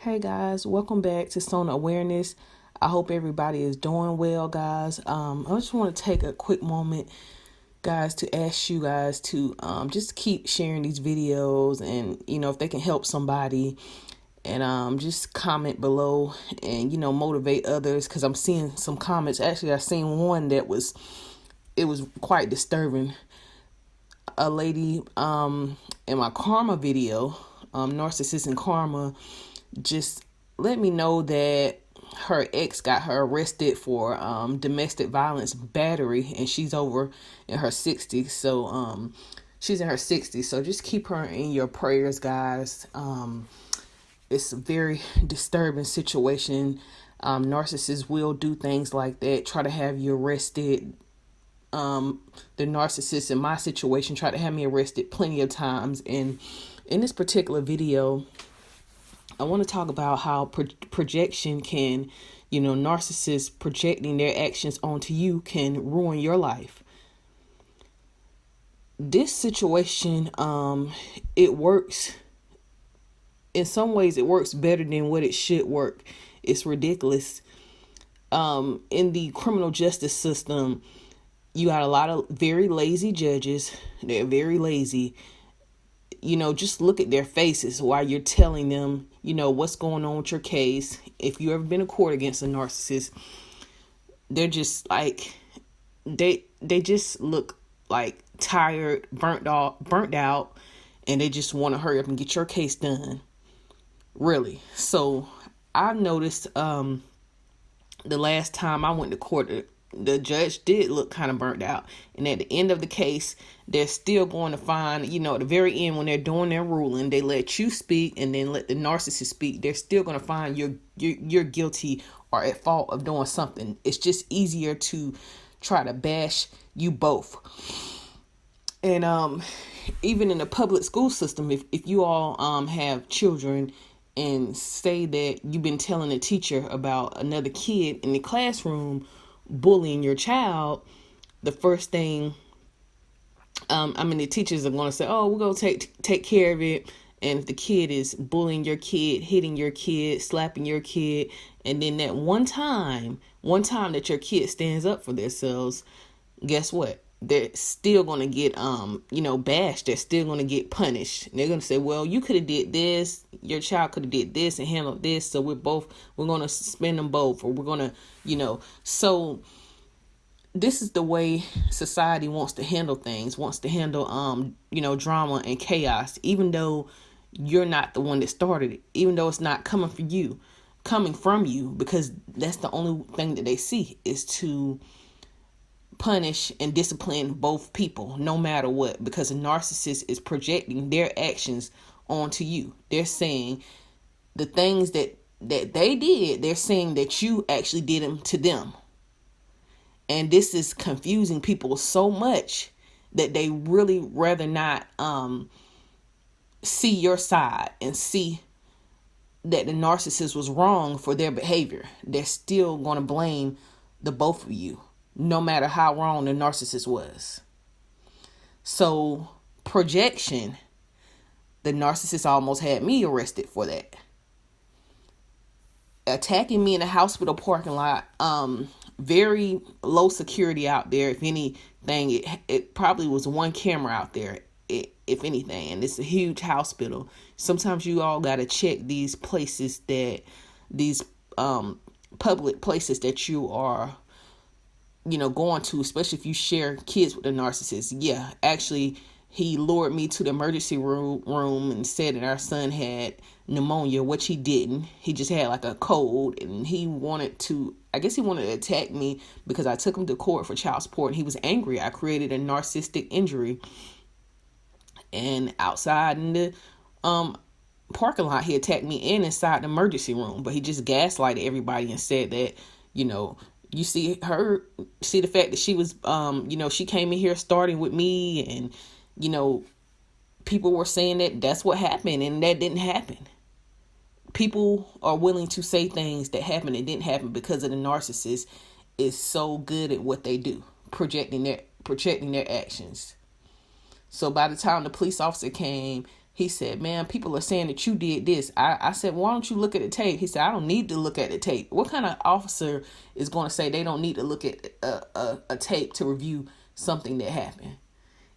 Hey guys, welcome back to Sona Awareness. I hope everybody is doing well, guys. I just want to take a quick moment, guys, to ask you guys to just keep sharing these videos, and if they can help somebody, and just comment below and motivate others, because I'm seeing some comments. Actually, I seen one that was quite disturbing. A lady in my karma video, Narcissist and Karma, just let me know that her ex got her arrested for domestic violence battery, and she's over in her 60s. So she's in her 60s, so just keep her in your prayers, guys. It's a very disturbing situation. Narcissists will do things like that, try to have you arrested. The narcissist in my situation tried to have me arrested plenty of times, and in this particular video I want to talk about how projection can, narcissists projecting their actions onto you can ruin your life. This situation, it works. In some ways, it works better than what it should work. It's ridiculous. In the criminal justice system, you got a lot of very lazy judges. They're very lazy. Just look at their faces while you're telling them, what's going on with your case. If you ever been in court against a narcissist, they're just like, they just look like tired, burnt out, and they just want to hurry up and get your case done. Really. So I've noticed the last time I went to court, the judge did look kind of burnt out. And at the end of the case, they're still going to find, at the very end, when they're doing their ruling, they let you speak and then let the narcissist speak. They're still going to find you're guilty or at fault of doing something. It's just easier to try to bash you both. And even in the public school system, if you all have children, and say that you've been telling a teacher about another kid in the classroom bullying your child, the first thing, the teachers are going to say, oh, we're going to take care of it. And if the kid is bullying your kid, hitting your kid, slapping your kid, and then that one time that your kid stands up for themselves, guess what? They're still going to get, bashed. They're still going to get punished. And they're going to say, well, you could have did this. Your child could have did this and handled this. So we're going to suspend them both, or we're going to, so this is the way society wants to handle things, wants to handle, drama and chaos, even though you're not the one that started it, even though it's not coming from you, because that's the only thing that they see is to punish and discipline both people, no matter what, because a narcissist is projecting their actions onto you. They're saying the things that they did, they're saying that you actually did them to them. And this is confusing people so much that they really rather not see your side and see that the narcissist was wrong for their behavior. They're still going to blame the both of you, no matter how wrong the narcissist was. So projection, the narcissist almost had me arrested for that. Attacking me in a hospital parking lot, very low security out there. If anything, it probably was one camera out there, if anything, and it's a huge hospital. Sometimes you all got to check these places, these public places that you are going to, especially if you share kids with the narcissist. Yeah, actually, he lured me to the emergency room and said that our son had pneumonia, which he didn't. He just had like a cold, and he wanted to attack me because I took him to court for child support, and he was angry. I created a narcissistic injury. And outside in the parking lot, he attacked me inside the emergency room, but he just gaslighted everybody and said that, you see the fact that she was, she came in here starting with me, and, people were saying that that's what happened, and that didn't happen. People are willing to say things that happened and didn't happen because of the narcissist is so good at what they do, projecting their actions. So by the time the police officer came, He said, man, people are saying that you did this. I said, why don't you look at the tape? He said, I don't need to look at the tape. What kind of officer is going to say they don't need to look at a tape to review something that happened?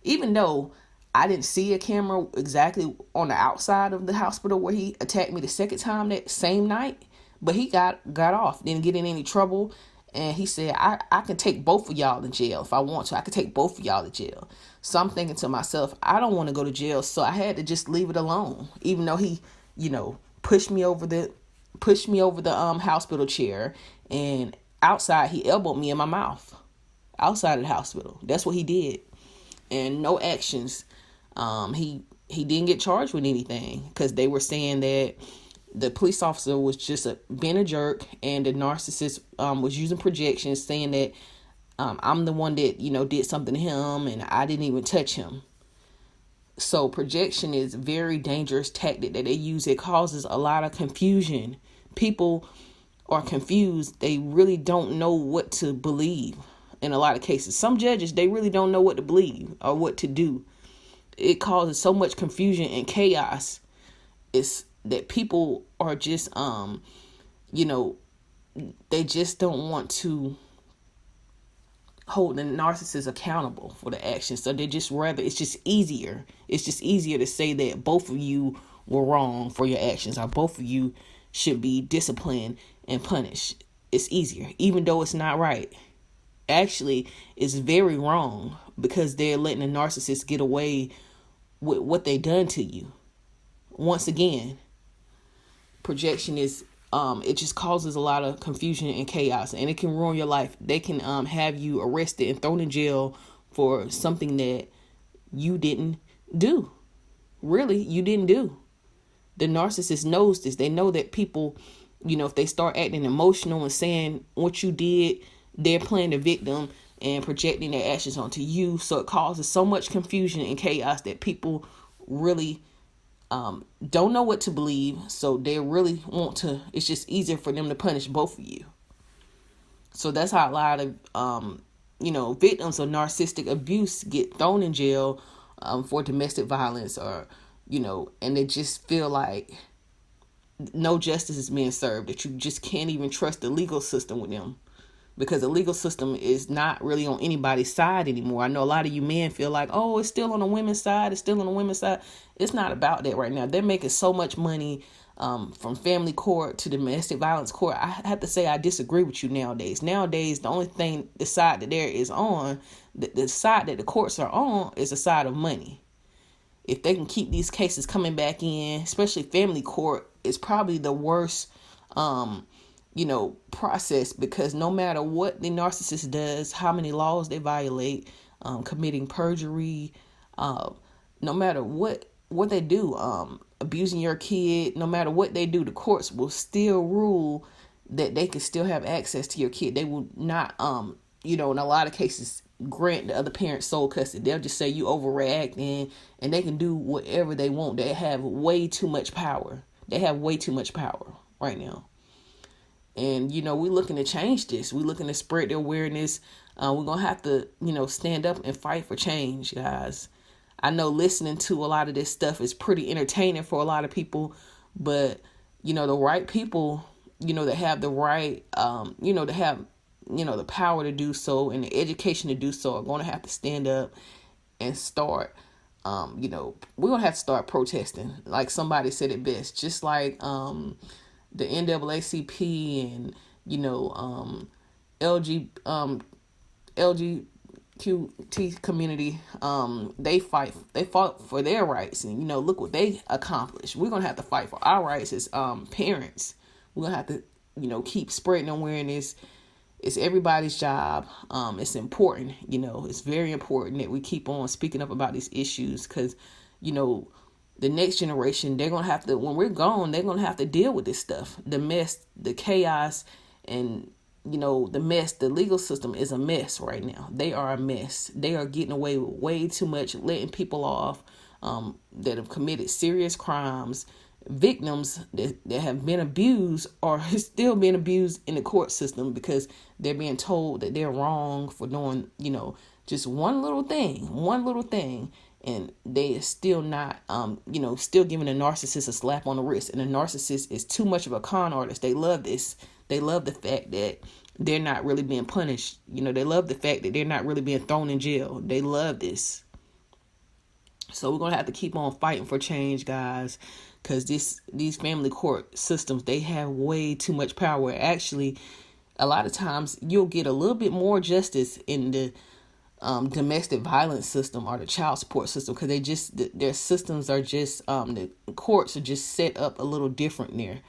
Even though I didn't see a camera exactly on the outside of the hospital where he attacked me the second time that same night, but he got off, didn't get in any trouble. And he said, I can take both of y'all to jail if I want to. I can take both of y'all to jail. So I'm thinking to myself, I don't want to go to jail. So I had to just leave it alone. Even though he, pushed me over the hospital chair, and outside he elbowed me in my mouth outside of the hospital. That's what he did. And no actions. He didn't get charged with anything because they were saying that the police officer was just being a jerk, and the narcissist was using projections, saying that I'm the one that did something to him, and I didn't even touch him. So projection is a very dangerous tactic that they use. It causes a lot of confusion. People are confused. They really don't know what to believe in a lot of cases. Some judges, they really don't know what to believe or what to do. It causes so much confusion and chaos. It's that people are just, they just don't want to hold the narcissist accountable for the action. So they just it's just easier. It's just easier to say that both of you were wrong for your actions, or both of you should be disciplined and punished. It's easier, even though it's not right. Actually, it's very wrong because they're letting the narcissist get away with what they done to you. Once again, projection is it just causes a lot of confusion and chaos, and it can ruin your life. They can have you arrested and thrown in jail for something that you didn't do. Really, you didn't do. The narcissist knows this. They know that people, if they start acting emotional and saying what you did, they're playing the victim and projecting their actions onto you. So it causes so much confusion and chaos that people really don't know what to believe. So they really want to, it's just easier for them to punish both of you. So that's how a lot of, victims of narcissistic abuse get thrown in jail for domestic violence, or, and they just feel like no justice is being served, that you just can't even trust the legal system with them. Because the legal system is not really on anybody's side anymore. I know a lot of you men feel like, oh, it's still on the women's side. It's still on the women's side. It's not about that right now. They're making so much money from family court to domestic violence court. I have to say I disagree with you nowadays. Nowadays, the only thing, the side that there is on, the side that the courts are on is the side of money. If they can keep these cases coming back in, especially family court, it's probably the worst process, because no matter what the narcissist does, how many laws they violate, committing perjury, no matter what they do, abusing your kid, no matter what they do, the courts will still rule that they can still have access to your kid. They will not, in a lot of cases, grant the other parent sole custody. They'll just say you overreacting, and they can do whatever they want. They have way too much power. They have way too much power right now. And, we're looking to change this. We're looking to spread the awareness. We're going to have to, stand up and fight for change, guys. I know listening to a lot of this stuff is pretty entertaining for a lot of people, but, the right people, that have the right, to have, the power to do so and the education to do so, are going to have to stand up and start, we're going to have to start protesting. Like somebody said it best, just like, the NAACP and LGBT community, they fought for their rights, and look what they accomplished. We're gonna have to fight for our rights as parents. We're gonna have to keep spreading awareness. It's everybody's job. It's important. It's very important that we keep on speaking up about these issues, because the next generation, they're going to have to, when we're gone, they're going to have to deal with this stuff. The mess, the chaos, and, the mess. The legal system is a mess right now. They are a mess. They are getting away with way too much, letting people off that have committed serious crimes. Victims that have been abused are still being abused in the court system because they're being told that they're wrong for doing, just one little thing. and they are still not, still giving a narcissist a slap on the wrist. And a narcissist is too much of a con artist. They love this. They love the fact that they're not really being punished. They love the fact that they're not really being thrown in jail. They love this. So we're going to have to keep on fighting for change, guys, because these family court systems, they have way too much power. Actually, a lot of times you'll get a little bit more justice in the domestic violence system or the child support system, because their systems are just, the courts are just set up a little different there.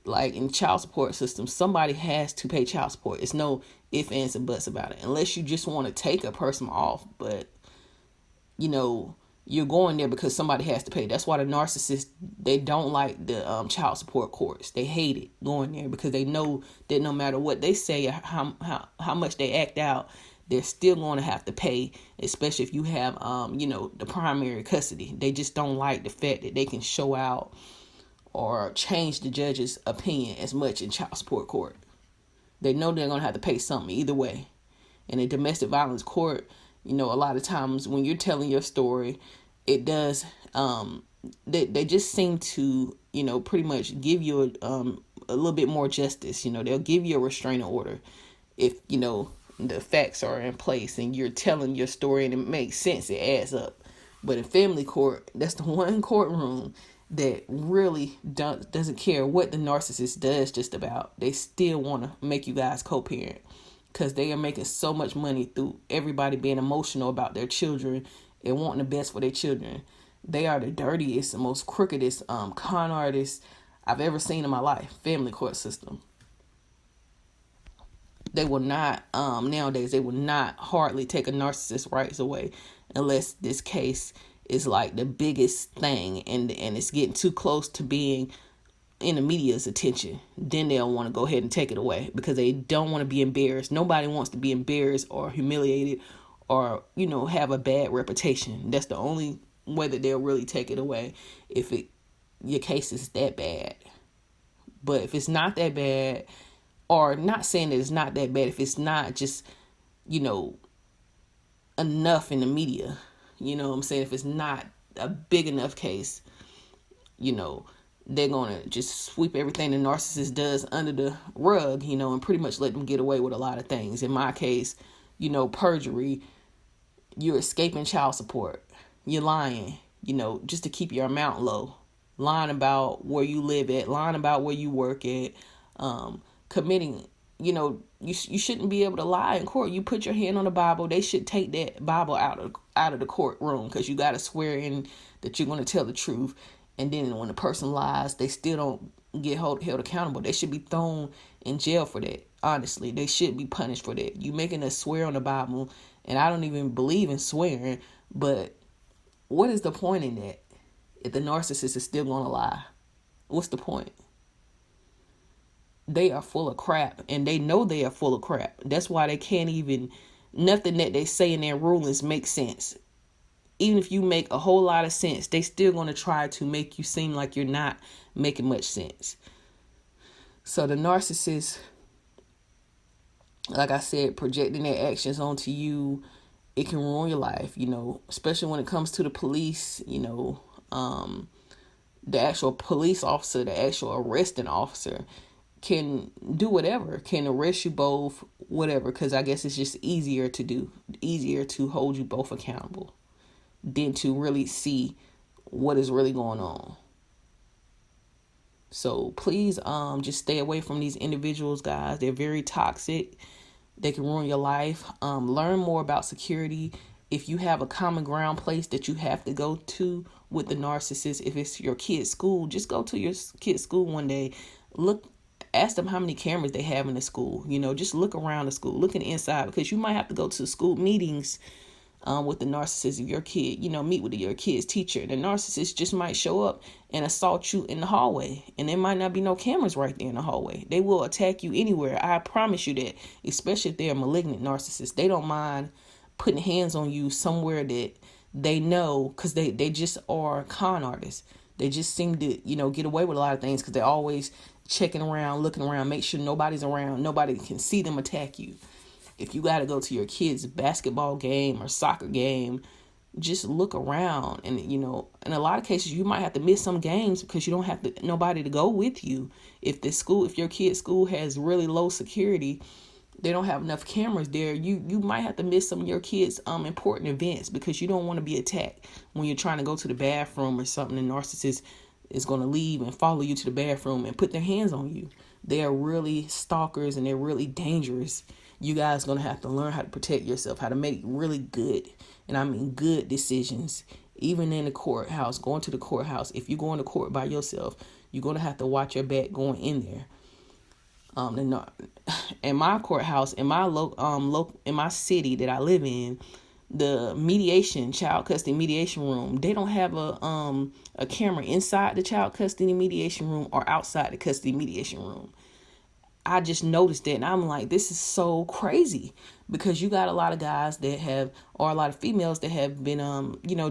Like in child support system, somebody has to pay child support. It's no ifs, ands, and buts about it, unless you just want to take a person off. But you're going there because somebody has to pay. That's why the narcissists, they don't like the child support courts. They hate it going there because they know that no matter what they say or how much they act out, they're still going to have to pay, especially if you have the primary custody. They just don't like the fact that they can show out or change the judge's opinion as much in child support court. They know they're going to have to pay something either way. In a domestic violence court, a lot of times when you're telling your story, it does, they just seem to, pretty much give you a little bit more justice. They'll give you a restraining order if, the facts are in place and you're telling your story and it makes sense, it adds up. But in family court, that's the one courtroom that really doesn't care what the narcissist does just about. They still want to make you guys co-parent, because they are making so much money through everybody being emotional about their children and wanting the best for their children. They are the dirtiest and most crookedest con artists I've ever seen in my life. Family court system. They will not, nowadays, they will not hardly take a narcissist's rights away unless this case is like the biggest thing and it's getting too close to being in the media's attention. Then they'll want to go ahead and take it away because they don't want to be embarrassed. Nobody wants to be embarrassed or humiliated or, have a bad reputation. That's the only way that they'll really take it away if your case is that bad. But if it's not that bad, or not saying that it's not that bad, if it's not just, enough in the media, what I'm saying? If it's not a big enough case, they're going to just sweep everything the narcissist does under the rug, and pretty much let them get away with a lot of things. In my case, perjury, you're escaping child support, you're lying, just to keep your amount low, lying about where you live at, lying about where you work at, committing, you shouldn't be able to lie in court. You put your hand on the Bible, they should take that Bible out of the courtroom, because you got to swear in that you're going to tell the truth. And then when the person lies, they still don't get held accountable. They should be thrown in jail for that. Honestly, they should be punished for that. You making us swear on the Bible, and I don't even believe in swearing, but what is the point in that if the narcissist is still going to lie? What's the point? They are full of crap, and they know they are full of crap. That's why they can't even, nothing that they say in their rulings makes sense. Even if you make a whole lot of sense, they still going to try to make you seem like you're not making much sense. So the narcissist, like I said, projecting their actions onto you, it can ruin your life, especially when it comes to the police, the actual police officer, the actual arresting officer can do whatever, can arrest you both, whatever, because I guess it's just easier to hold you both accountable than to really see what is really going on. So please just stay away from these individuals, guys. They're very toxic. They can ruin your life. Learn more about security. If you have a common ground place that you have to go to with the narcissist, if it's your kid's school, just go to your kid's school one day. Ask them how many cameras they have in the school. Just look around the school, look in the inside, because you might have to go to school meetings with the narcissist of your kid, meet with your kid's teacher. The narcissist just might show up and assault you in the hallway, and there might not be no cameras right there in the hallway. They will attack you anywhere. I promise you that, especially if they're a malignant narcissist. They don't mind putting hands on you somewhere that they know, because they just are con artists. They just seem to, get away with a lot of things because they're always checking around, looking around, make sure nobody's around, nobody can see them attack you. If you got to go to your kid's basketball game or soccer game, just look around. And in a lot of cases you might have to miss some games because you don't have nobody to go with you. If your kid's school has really low security, they don't have enough cameras there, you might have to miss some of your kids' important events because you don't want to be attacked when you're trying to go to the bathroom or something. The narcissist is going to leave and follow you to the bathroom and put their hands on you. They are really stalkers and they're really dangerous. You guys are going to have to learn how to protect yourself, how to make really good, and I mean good decisions. Even in the courthouse, going to the courthouse, if you're going to court by yourself, you're going to have to watch your back going in there. In my courthouse, in my city that I live in, the child custody mediation room, they don't have a camera inside the child custody mediation room or outside the custody mediation room. I just noticed that and I'm like, this is so crazy, because you got a lot of guys or a lot of females that have been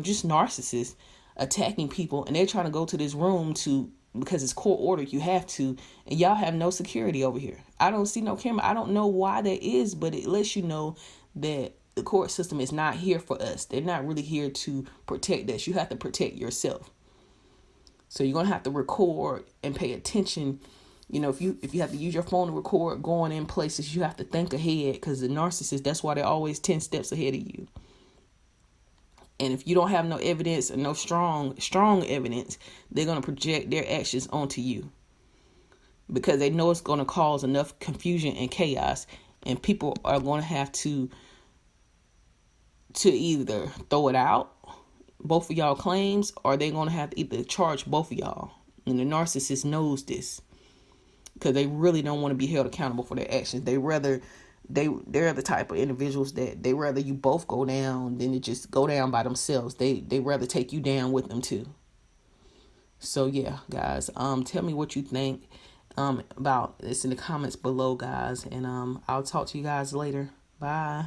just narcissists attacking people, and they're trying to go to this room because it's court ordered, you have to, and y'all have no security over here. I don't see no camera. I don't know why that is, but it lets you know that the court system is not here for us. They're not really here to protect us. You have to protect yourself. So you're gonna have to record and pay attention. If you have to use your phone to record going in places, you have to think ahead, because the narcissist, that's why they're always 10 steps ahead of you. And if you don't have no evidence or no strong evidence, they're going to project their actions onto you, because they know it's going to cause enough confusion and chaos, and people are going to have to either throw it out, both of y'all claims, or they're going to have to either charge both of y'all. And the narcissist knows this, because they really don't want to be held accountable for their actions. They're the type of individuals that they rather you both go down than to just go down by themselves. They rather take you down with them too. So yeah, guys, tell me what you think about this in the comments below, guys, and I'll talk to you guys later. Bye.